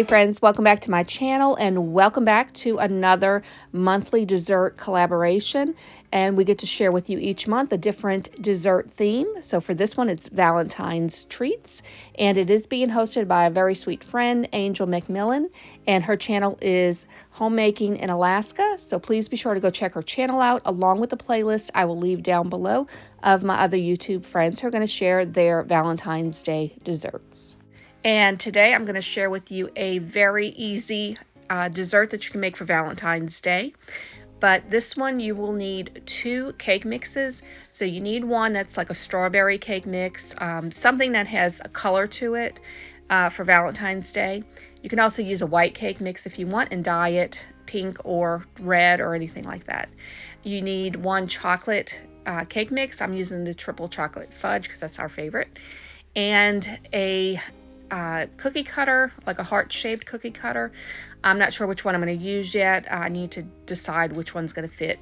Hey friends, welcome back to my channel and welcome back to another monthly dessert collaboration. And we get to share with you each month a different dessert theme. So for this one, it's Valentine's Treats. And it is being hosted by a very sweet friend, Angel McMillan. And her channel is Homemaking in Alaska. So please be sure to go check her channel out along with the playlist I will leave down below of my other YouTube friends who are going to share their Valentine's Day desserts. And today I'm going to share with you a very easy dessert that you can make for Valentine's Day. But this one you will need 2 cake mixes. So you need one that's like a strawberry cake mix, something that has a color to it for Valentine's Day. You can also use a white cake mix if you want and dye it pink or red or anything like that. You need 1 chocolate cake mix. I'm using the triple chocolate fudge because that's our favorite. And a cookie cutter, like a heart-shaped cookie cutter. I'm not sure which one I'm going to use yet. I need to decide which one's going to fit,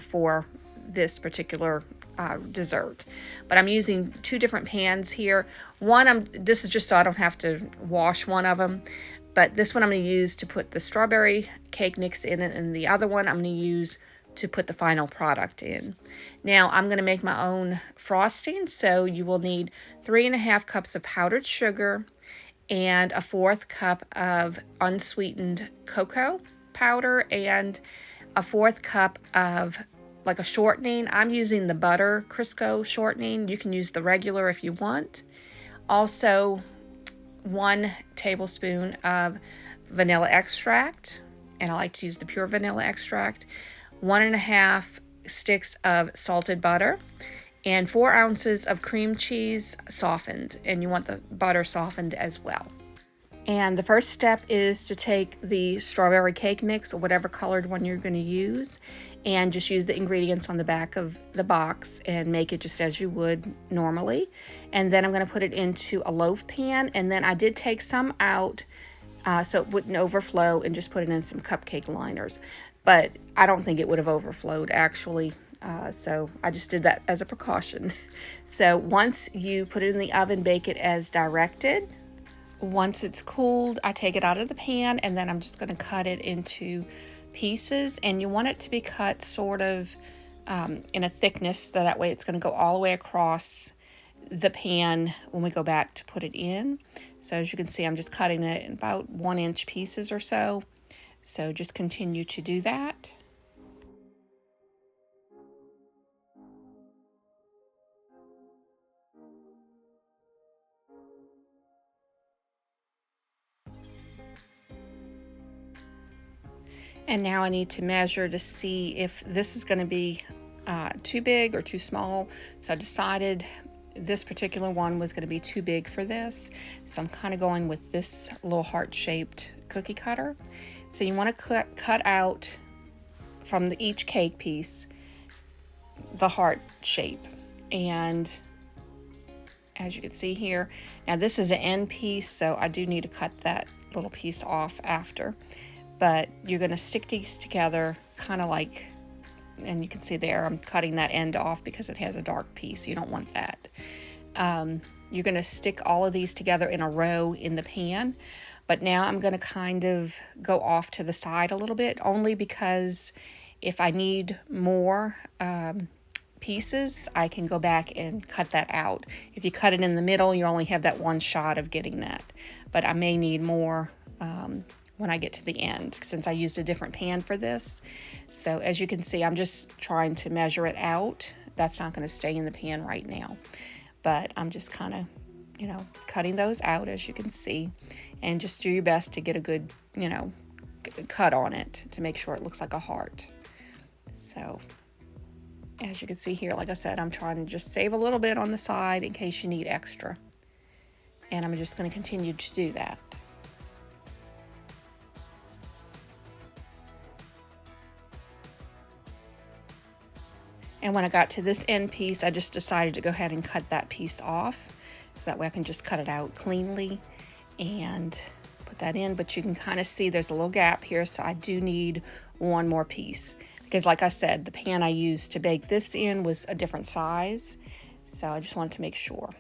for this particular dessert. But I'm using 2 different pans here. This is just so I don't have to wash one of them. But this one I'm going to use to put the strawberry cake mix in it, and the other one I'm going to use to put the final product in. Now I'm going to make my own frosting, so you will need 3½ cups of powdered sugar and a 1/4 cup of unsweetened cocoa powder and a 1/4 cup of like a shortening. I'm using the butter Crisco shortening. You can use the regular if you want. Also 1 tablespoon of vanilla extract, and I like to use the pure vanilla extract. 1½ sticks of salted butter, and 4 ounces of cream cheese softened, and you want the butter softened as well. And the first step is to take the strawberry cake mix or whatever colored one you're going to use and just use the ingredients on the back of the box and make it just as you would normally. And then I'm going to put it into a loaf pan, and then I did take some out so it wouldn't overflow and just put it in some cupcake liners. But I don't think it would have overflowed actually. So I just did that as a precaution. So once you put it in the oven, bake it as directed. Once it's cooled, I take it out of the pan, and then I'm just going to cut it into pieces. And you want it to be cut sort of in a thickness, so that way it's going to go all the way across the pan when we go back to put it in. So as you can see, I'm just cutting it in about 1-inch pieces or so. So just continue to do that. And now I need to measure to see if this is going to be too big or too small. So I decided this particular one was going to be too big for this. So I'm kind of going with this little heart-shaped cookie cutter. So you want to cut out from each cake piece the heart shape. And as you can see here, now this is an end piece, so I do need to cut that little piece off after. But you're going to stick these together kind of like, and you can see there I'm cutting that end off because it has a dark piece. You don't want that. You're going to stick all of these together in a row in the pan. But now I'm going to kind of go off to the side a little bit, only because if I need more pieces, I can go back and cut that out. If you cut it in the middle, you only have that one shot of getting that. But I may need more when I get to the end, since I used a different pan for this. So as you can see, I'm just trying to measure it out. That's not going to stay in the pan right now. But I'm just kind of, cutting those out, as you can see. And just do your best to get a good, cut on it to make sure it looks like a heart. So as you can see here, like I said, I'm trying to just save a little bit on the side in case you need extra. And I'm just going to continue to do that. And when I got to this end piece, I just decided to go ahead and cut that piece off. So that way I can just cut it out cleanly and put that in. But you can kind of see there's a little gap here, so I do need 1 more piece. Because like I said, the pan I used to bake this in was a different size. So I just wanted to make sure.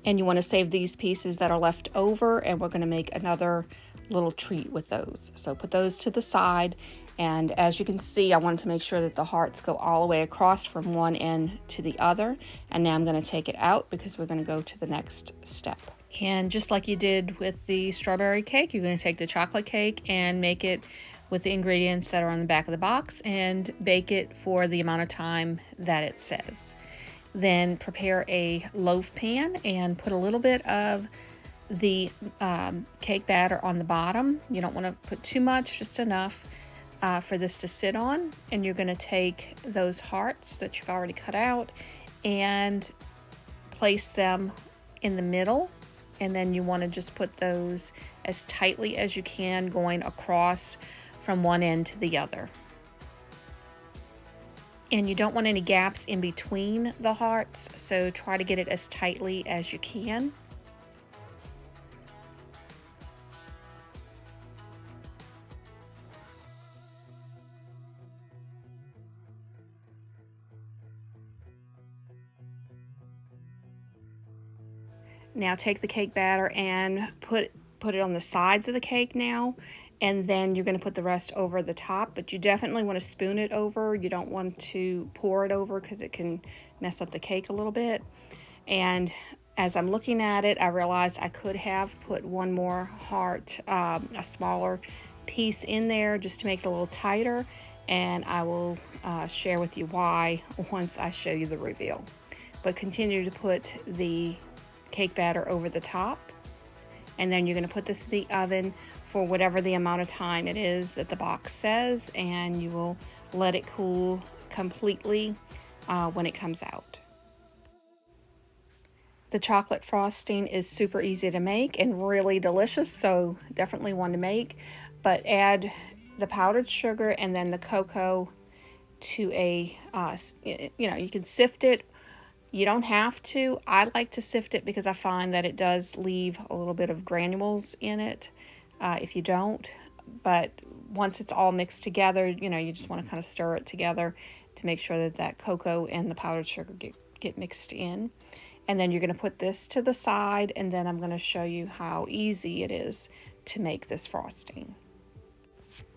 And you want to save these pieces that are left over, and we're going to make another little treat with those. So put those to the side, and as you can see, I wanted to make sure that the hearts go all the way across from one end to the other. And now I'm going to take it out because we're going to go to the next step. And just like you did with the strawberry cake, you're going to take the chocolate cake and make it with the ingredients that are on the back of the box and bake it for the amount of time that it says. Then prepare a loaf pan and put a little bit of the cake batter on the bottom. You don't want to put too much, just enough for this to sit on. And you're going to take those hearts that you've already cut out and place them in the middle. And then you want to just put those as tightly as you can, going across from one end to the other. And you don't want any gaps in between the hearts, so try to get it as tightly as you can. Now take the cake batter and put it on the sides of the cake now, and then you're going to put the rest over the top, but you definitely want to spoon it over. You don't want to pour it over because it can mess up the cake a little bit. And as I'm looking at it, I realized I could have put one more heart, a smaller piece in there just to make it a little tighter, and I will share with you why once I show you the reveal. But continue to put the cake batter over the top, and then you're going to put this in the oven for whatever the amount of time it is that the box says, and you will let it cool completely when it comes out. The chocolate frosting is super easy to make and really delicious, so definitely one to make. But add the powdered sugar and then the cocoa to a, you can sift it. You don't have to. I like to sift it because I find that it does leave a little bit of granules in it if you don't. But once it's all mixed together, you just want to kind of stir it together to make sure that that cocoa and the powdered sugar get mixed in. And then you're going to put this to the side, and then I'm going to show you how easy it is to make this frosting.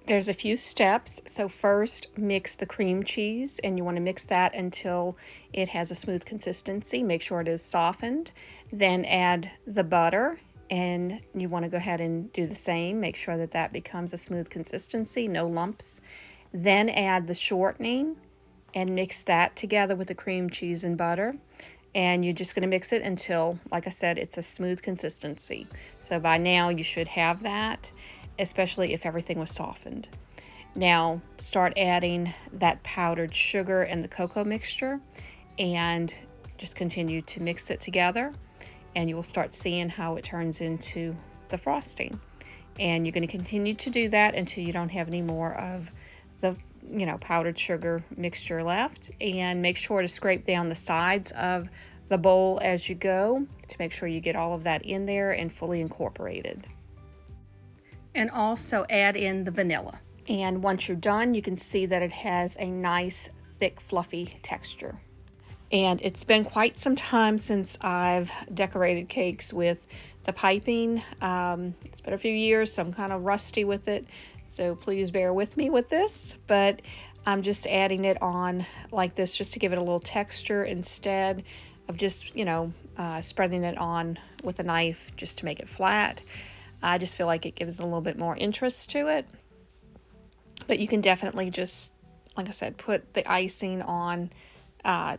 There's a few steps. So first, mix the cream cheese, and you want to mix that until it has a smooth consistency. Make sure it is softened. Then add the butter, and you want to go ahead and do the same. Make sure that that becomes a smooth consistency, no lumps. Then add the shortening and mix that together with the cream cheese and butter. And you're just going to mix it until, like I said, it's a smooth consistency. So by now you should have that, especially if everything was softened. Now start adding that powdered sugar and the cocoa mixture, and just continue to mix it together, and you will start seeing how it turns into the frosting. And you're going to continue to do that until you don't have any more of the powdered sugar mixture left. And make sure to scrape down the sides of the bowl as you go to make sure you get all of that in there and fully incorporated. And also add in the vanilla. And once you're done, you can see that it has a nice, thick, fluffy texture. And it's been quite some time since I've decorated cakes with the piping. It's been a few years, so I'm kind of rusty with it. So please bear with me with this. But I'm just adding it on like this just to give it a little texture instead of just, spreading it on with a knife just to make it flat. I just feel like it gives a little bit more interest to it. But you can definitely just, like I said, put the icing on,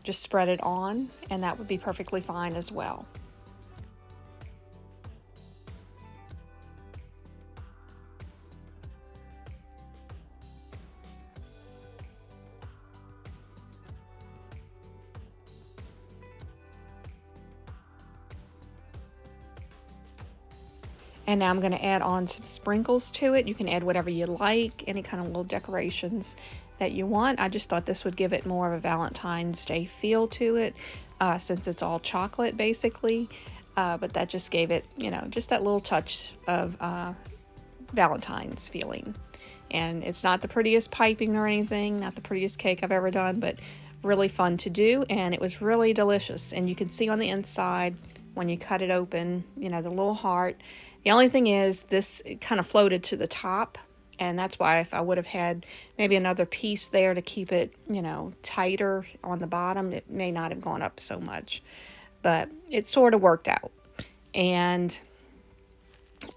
just spread it on, and that would be perfectly fine as well. And now I'm going to add on some sprinkles to it. You can add whatever you like, any kind of little decorations that you want. I just thought this would give it more of a Valentine's Day feel to it, since it's all chocolate basically. But that just gave it, just that little touch of Valentine's feeling. And it's not the prettiest piping or anything, not the prettiest cake I've ever done, but really fun to do, and it was really delicious. And you can see on the inside when you cut it open, the little heart The only thing is this kind of floated to the top, and that's why if I would have had maybe another piece there to keep it, you know, tighter on the bottom, it may not have gone up so much. But it sort of worked out. And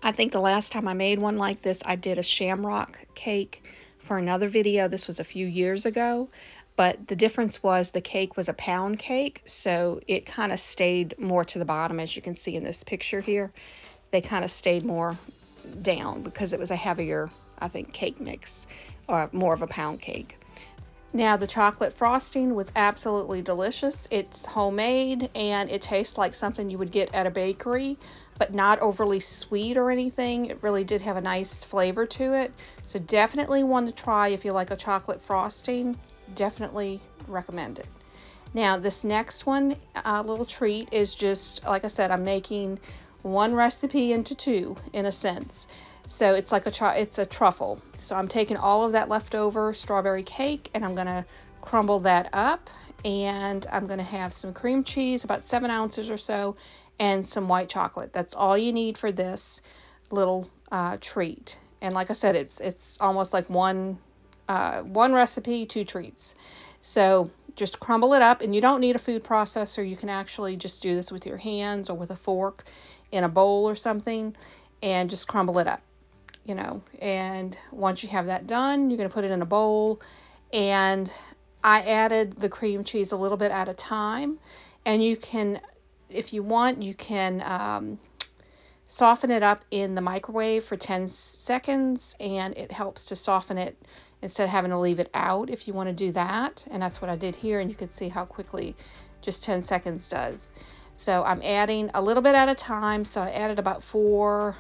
I think the last time I made one like this, I did a shamrock cake for another video. This was a few years ago. But the difference was the cake was a pound cake, so it kind of stayed more to the bottom, as you can see in this picture here. They kind of stayed more down because it was a heavier, I think, cake mix, or more of a pound cake. Now, the chocolate frosting was absolutely delicious. It's homemade, and it tastes like something you would get at a bakery, but not overly sweet or anything. It really did have a nice flavor to it. So definitely one to try if you like a chocolate frosting. Definitely recommend it. Now, this next one, little treat, is just, like I said, I'm making one recipe into two, in a sense. So it's like it's a truffle. So I'm taking all of that leftover strawberry cake, and I'm going to crumble that up, and I'm going to have some cream cheese, about 7 ounces or so, and some white chocolate. That's all you need for this little treat. And like I said, it's almost like one recipe, 2 treats. So just crumble it up, and you don't need a food processor. You can actually just do this with your hands or with a fork in a bowl or something, and just crumble it up, you know. And once you have that done, you're going to put it in a bowl. And I added the cream cheese a little bit at a time, and you can, if you want, you can soften it up in the microwave for 10 seconds, and it helps to soften it instead of having to leave it out if you want to do that. And that's what I did here, and you can see how quickly just 10 seconds does. So I'm adding a little bit at a time. So I added about 4,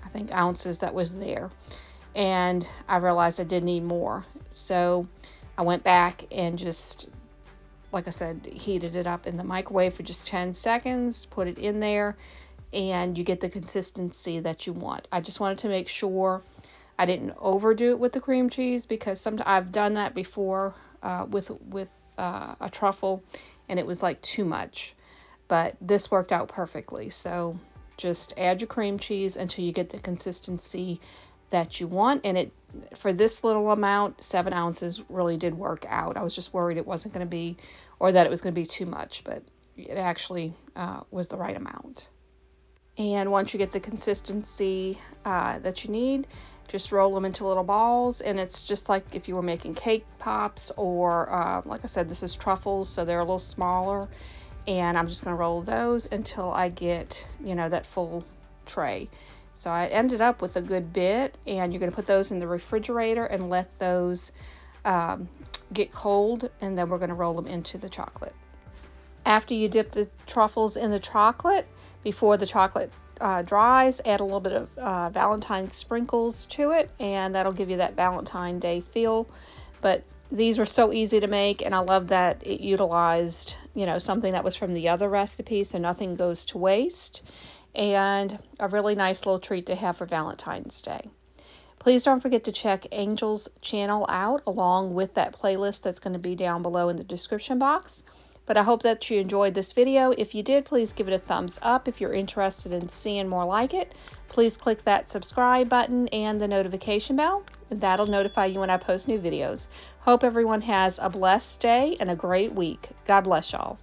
I think, ounces that was there. And I realized I did need more. So I went back and just, like I said, heated it up in the microwave for just 10 seconds, put it in there, and you get the consistency that you want. I just wanted to make sure I didn't overdo it with the cream cheese, because sometimes I've done that before with a truffle, and it was like too much. But this worked out perfectly. So just add your cream cheese until you get the consistency that you want. And it, for this little amount, 7 ounces really did work out. I was just worried it wasn't going to be, or that it was going to be too much, but it actually was the right amount. And once you get the consistency that you need, just roll them into little balls. And it's just like if you were making cake pops, or like I said, this is truffles, so they're a little smaller. And I'm just going to roll those until I get, you know, that full tray. So I ended up with a good bit, and you're going to put those in the refrigerator and let those get cold, and then we're going to roll them into the chocolate. After you dip the truffles in the chocolate, before the chocolate dries, add a little bit of Valentine sprinkles to it, and that'll give you that Valentine Day feel. But these were so easy to make, and I love that it utilized, you know, something that was from the other recipe, so nothing goes to waste. And a really nice little treat to have for Valentine's Day. Please don't forget to check Angel's channel out, along with that playlist that's going to be down below in the description box. But I hope that you enjoyed this video. If you did, please give it a thumbs up. If you're interested in seeing more like it, please click that subscribe button and the notification bell. That'll notify you when I post new videos. Hope everyone has a blessed day and a great week. God bless y'all.